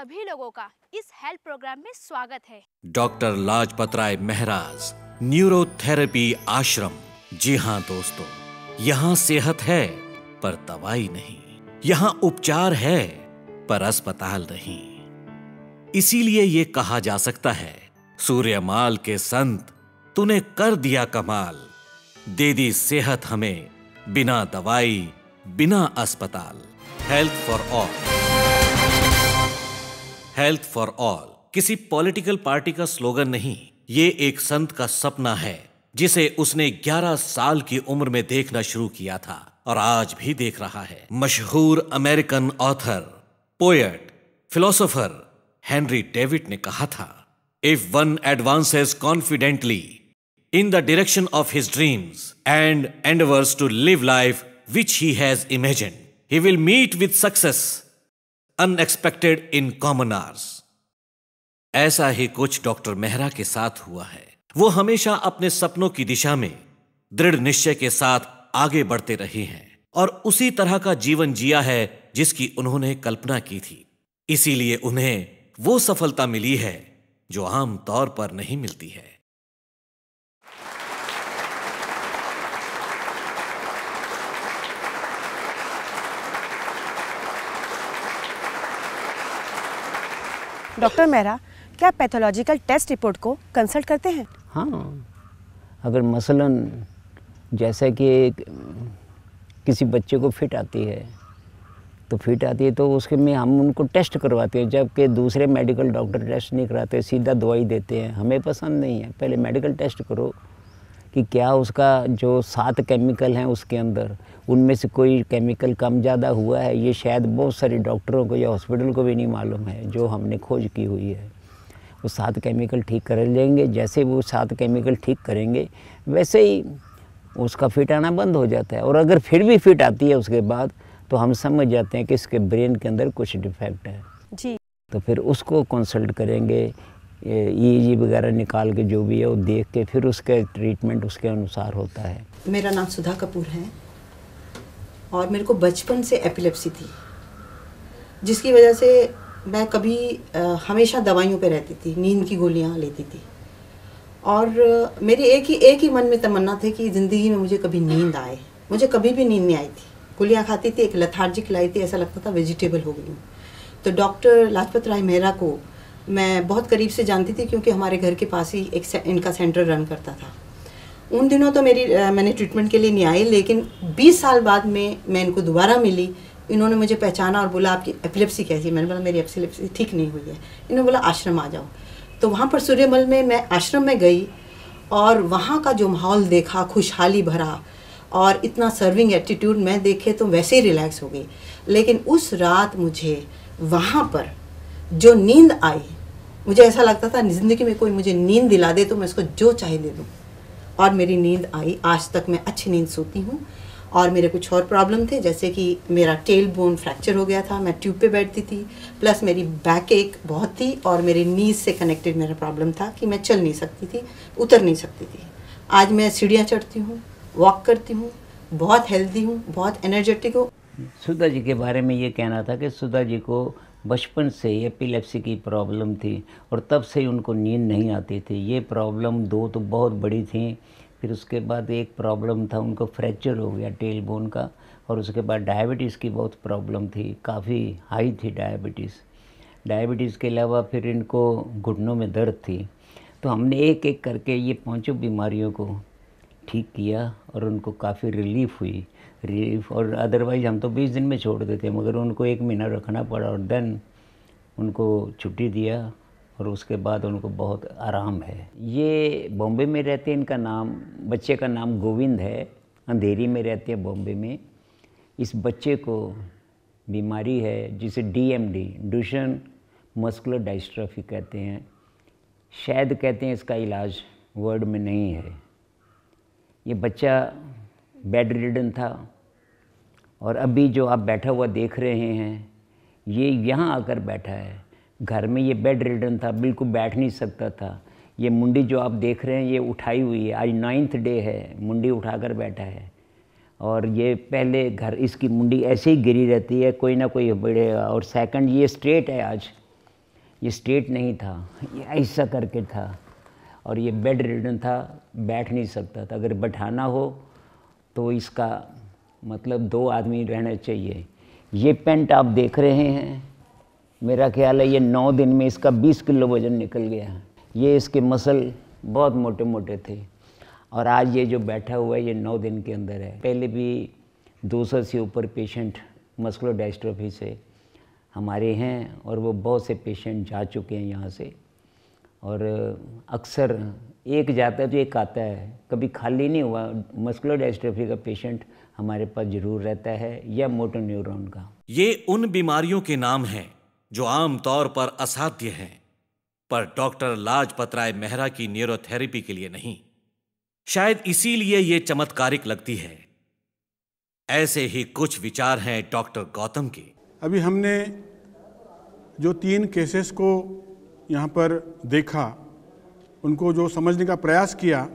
सभी लोगों का इस हेल्थ प्रोग्राम में स्वागत है। डॉक्टर लाजपत राय महराज न्यूरोथेरेपी आश्रम। जी हाँ दोस्तों, यहाँ सेहत है पर दवाई नहीं, यहाँ उपचार है पर अस्पताल नहीं। इसीलिए ये कहा जा सकता है, सूर्यमाल के संत तूने कर दिया कमाल, दे दी सेहत हमें बिना दवाई बिना अस्पताल। Health for all. Health for all किसी पॉलिटिकल पार्टी का स्लोगन नहीं, ये एक संत का सपना है जिसे उसने 11 साल की उम्र में देखना शुरू किया था और आज भी देख रहा है। मशहूर American author, poet, philosopher Henry David ने कहा था, if one advances confidently in the direction of his dreams and endeavors to live life which he has imagined, he will meet with success unexpected in common hours. ऐसा ही कुछ doctor Mehra के साथ हुआ है। वो हमेशा अपने सपनों की दिशा में दृढ़ निश्चय के साथ आगे बढ़ते रहे हैं और उसी तरह का जीवन जिया है जिसकी उन्होंने कल्पना की थी। इसीलिए उन्हें वो सफलता मिली है जो आम तौर पर नहीं मिलती है। डॉक्टर मेहरा, क्या पैथोलॉजिकल टेस्ट रिपोर्ट को कंसल्ट करते हैं? हाँ, अगर मसलन जैसे कि किसी बच्चे को फिट आती है तो उसके में हम उनको टेस्ट करवाते हैं, जबकि दूसरे मेडिकल डॉक्टर टेस्ट नहीं कराते, सीधा दवाई देते हैं। हमें पसंद नहीं है, पहले मेडिकल टेस्ट करो कि क्या उसका जो 7 केमिकल हैं उसके अंदर उनमें से कोई केमिकल कम ज़्यादा हुआ है। ये शायद बहुत सारे डॉक्टरों को या हॉस्पिटल को भी नहीं मालूम है, जो हमने खोज की हुई है। वो 7 केमिकल ठीक कर लेंगे, जैसे वो 7 केमिकल ठीक करेंगे वैसे ही उसका फिट आना बंद हो जाता है। और अगर फिर भी फिट आती है उसके बाद तो हम समझ जाते हैं कि इसके ब्रेन के अंदर कुछ डिफेक्ट है जी। तो फिर उसको कंसल्ट करेंगे, ईईजी वगैरह निकाल के जो भी है वो देख के फिर उसका ट्रीटमेंट उसके अनुसार होता है। मेरा नाम सुधा कपूर है और मेरे को बचपन से एपिलेप्सी थी, जिसकी वजह से मैं कभी हमेशा दवाइयों पे रहती थी, नींद की गोलियां लेती थी। और मेरी एक ही मन में तमन्ना थी कि ज़िंदगी में मुझे कभी नींद आए। मुझे कभी भी नींद नहीं आई थी, गोलियां खाती थी, एक लेथार्जिक लाई थी, ऐसा लगता था वेजिटेबल हो गई हूँ। तो डॉक्टर लाजपत राय मेहरा को मैं बहुत करीब से जानती थी क्योंकि हमारे घर के पास ही एक इनका सेंटर रन करता था। उन दिनों तो मैंने ट्रीटमेंट के लिए नहीं आई, लेकिन 20 साल बाद में मैं इनको दोबारा मिली। इन्होंने मुझे पहचाना और बोला आपकी एपिलेप्सी कैसी है? मैंने बोला मेरी एपिलेप्सी ठीक नहीं हुई है। इन्होंने बोला आश्रम आ जाओ। तो वहाँ पर सूर्यमल में मैं आश्रम में गई और वहाँ का जो माहौल देखा, खुशहाली भरा और इतना सर्विंग एटीट्यूड मैं देखे तो वैसे ही रिलैक्स हो गई। लेकिन उस रात मुझे वहाँ पर जो नींद आई, मुझे ऐसा लगता था ज़िंदगी में कोई मुझे नींद दिला दे तो मैं उसको जो चाहे दे दूँ, और मेरी नींद आई। आज तक मैं अच्छी नींद सोती हूँ। और मेरे कुछ और प्रॉब्लम थे, जैसे कि मेरा टेल बोन फ्रैक्चर हो गया था, मैं ट्यूब पे बैठती थी, प्लस मेरी बैक एक बहुत थी और मेरे नीज से कनेक्टेड मेरा प्रॉब्लम था कि मैं चल नहीं सकती थी, उतर नहीं सकती थी। आज मैं सीढ़ियाँ चढ़ती हूँ, वॉक करती हूँ, बहुत हेल्दी हूँ, बहुत एनर्जेटिक हूँ। सुधा जी के बारे में ये कहना था कि सुधा जी को बचपन से एपिलेप्सी की प्रॉब्लम थी और तब से ही उनको नींद नहीं आती थी। ये प्रॉब्लम 2 तो बहुत बड़ी थी, फिर उसके बाद एक प्रॉब्लम था उनको फ्रैक्चर हो गया टेल बोन का, और उसके बाद डायबिटीज़ की बहुत प्रॉब्लम थी, काफ़ी हाई थी डायबिटीज़ के अलावा फिर इनको घुटनों में दर्द थी। तो हमने एक एक करके ये 5 बीमारियों को ठीक किया और उनको काफ़ी रिलीफ हुई। और अदरवाइज़ हम तो 20 दिन में छोड़ देते, मगर उनको 1 महीना रखना पड़ा और देन उनको छुट्टी दिया और उसके बाद उनको बहुत आराम है। ये बॉम्बे में रहते हैं, इनका नाम, बच्चे का नाम गोविंद है, अंधेरी में रहते हैं बॉम्बे में। इस बच्चे को बीमारी है जिसे DMD, ड्यूशेन मस्कुलर डिस्ट्रॉफी कहते हैं। शायद कहते हैं इसका इलाज वर्ड में नहीं है। ये बच्चा बेड रिडन था और अभी जो आप बैठा हुआ देख रहे हैं ये यहाँ आकर बैठा है। घर में ये बेड रिडन था, बिल्कुल बैठ नहीं सकता था। ये मुंडी जो आप देख रहे हैं ये उठाई हुई है, आज 9th डे है, मुंडी उठाकर बैठा है। और ये पहले घर इसकी मुंडी ऐसे ही गिरी रहती है, कोई ना कोई बढ़ेगा। और सेकंड ये स्ट्रेट है आज, ये स्ट्रेट नहीं था, ये ऐसा करके था और ये बेड रिडन था, बैठ नहीं सकता था। अगर बैठाना हो तो इसका मतलब 2 आदमी रहना चाहिए। ये पेंट आप देख रहे हैं, मेरा ख्याल है ये 9 दिन में इसका 20 किलो वज़न निकल गया। ये इसके मसल बहुत मोटे मोटे थे और आज ये जो बैठा हुआ है ये 9 दिन के अंदर है। पहले भी 200 से ऊपर पेशेंट मस्कुलर डिस्ट्रॉफी से हमारे हैं और वो बहुत से पेशेंट जा चुके हैं यहाँ से। और अक्सर एक जाता है तो एक आता है, कभी खाली नहीं हुआ। मस्कुलर डिस्ट्रॉफी का पेशेंट हमारे पास जरूर रहता है, या मोटर न्यूरॉन का। ये उन बीमारियों के नाम हैं जो आम तौर पर असाध्य हैं, पर डॉक्टर लाजपत राय मेहरा की न्यूरोथेरेपी के लिए नहीं। शायद इसीलिए ये चमत्कारिक लगती है। ऐसे ही कुछ विचार हैं डॉक्टर गौतम के। अभी हमने जो 3 केसेस को यहाँ पर देखा, उनको जो समझने का प्रयास किया,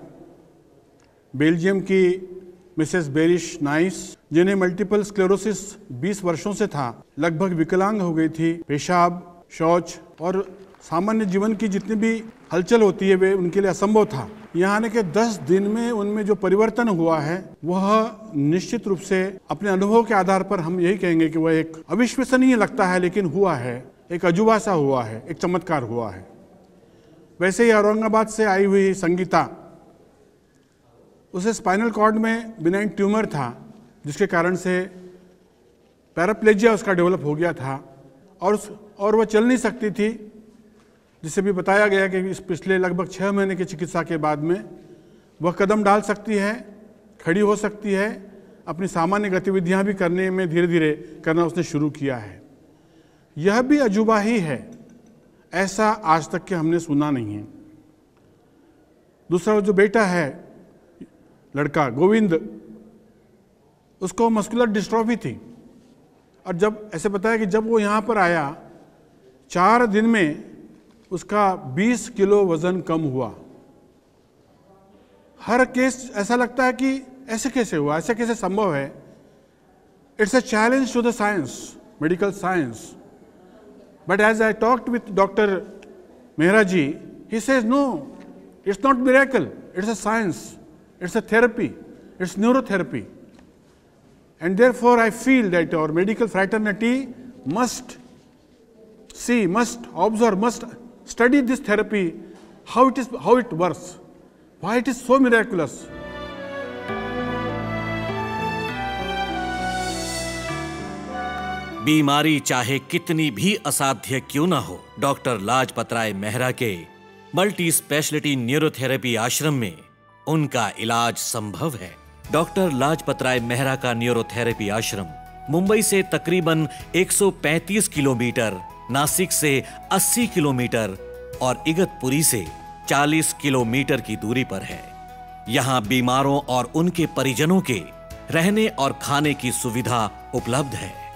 बेल्जियम की मिसेस बेरिश नाइस, जिन्हें मल्टीपल स्क्लेरोसिस 20 वर्षों से था, लगभग विकलांग हो गई थी, पेशाब, शौच और सामान्य जीवन की जितनी भी हलचल होती है वे उनके लिए असंभव था। यहाँ आने के 10 दिन में उनमें जो परिवर्तन हुआ है वह निश्चित रूप से अपने अनुभव के आधार पर हम यही कहेंगे कि वह एक अविश्वसनीय लगता है, लेकिन हुआ है, एक अजूबा सा हुआ है, एक चमत्कार हुआ है। वैसे ही औरंगाबाद से आई हुई संगीता, उसे स्पाइनल कॉर्ड में बिनाइन ट्यूमर था जिसके कारण से पैराप्लेजिया उसका डेवलप हो गया था और वह चल नहीं सकती थी, जिसे भी बताया गया कि इस पिछले लगभग 6 महीने की चिकित्सा के बाद में वह कदम डाल सकती है, खड़ी हो सकती है, अपनी सामान्य गतिविधियां भी करने में धीरे धीरे करना उसने शुरू किया है। यह भी अजूबा ही है, ऐसा आज तक के हमने सुना नहीं है। दूसरा जो बेटा है, लड़का गोविंद, उसको मस्कुलर डिस्ट्रॉफी थी और जब ऐसे बताया कि जब वो यहाँ पर आया 4 दिन में उसका 20 किलो वजन कम हुआ। हर केस ऐसा लगता है कि ऐसे कैसे हुआ, ऐसे कैसे संभव है। It's a challenge to the science, medical science. But as I talked with doctor Mehra ji, he says no, it's not miracle, it's a science, it's a therapy, it's neurotherapy. And therefore I feel that our medical fraternity must see, must observe, must study this therapy, how it works, why it is so miraculous. बीमारी चाहे कितनी भी असाध्य क्यों ना हो, doctor Lajpat Rai Mehra के multi speciality neurotherapy आश्रम में उनका इलाज संभव है। डॉक्टर लाजपत राय मेहरा का न्यूरोथेरेपी आश्रम मुंबई से तकरीबन 135 किलोमीटर, नासिक से 80 किलोमीटर और इगतपुरी से 40 किलोमीटर की दूरी पर है। यहाँ बीमारों और उनके परिजनों के रहने और खाने की सुविधा उपलब्ध है।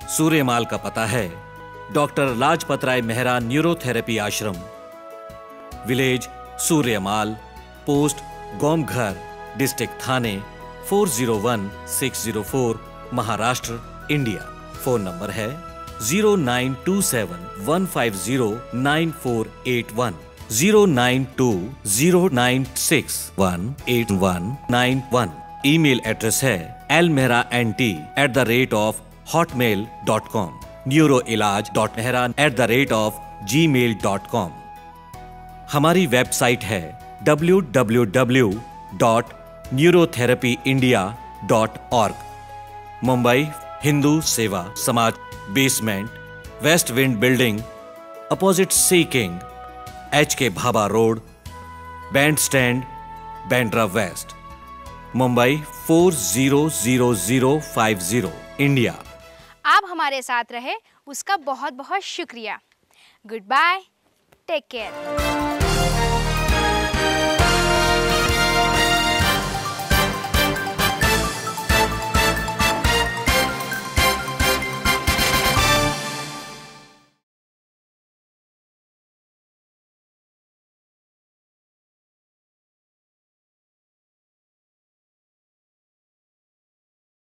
सूर्यमाल का पता है डॉक्टर लाजपत राय मेहरा न्यूरोथेरेपी आश्रम, विलेज सूर्यमाल, पोस्ट गोमघर, डिस्ट्रिक्ट थाने 401604, महाराष्ट्र, इंडिया। फोन नंबर है 092715094810, 0920961891। ईमेल एड्रेस है almehra@hotmail.com, neuroilaj.mehra@gmail.com। हमारी वेबसाइट है www.neurotherapyindia.org। Mumbai Hindu Seva Samaj, basement, West Wind building, opposite Sea King, HK Bhabha road, Bandstand, Bandra West, Mumbai 400050, India. आप हमारे साथ रहे उसका बहुत बहुत शुक्रिया। Good bye, take care.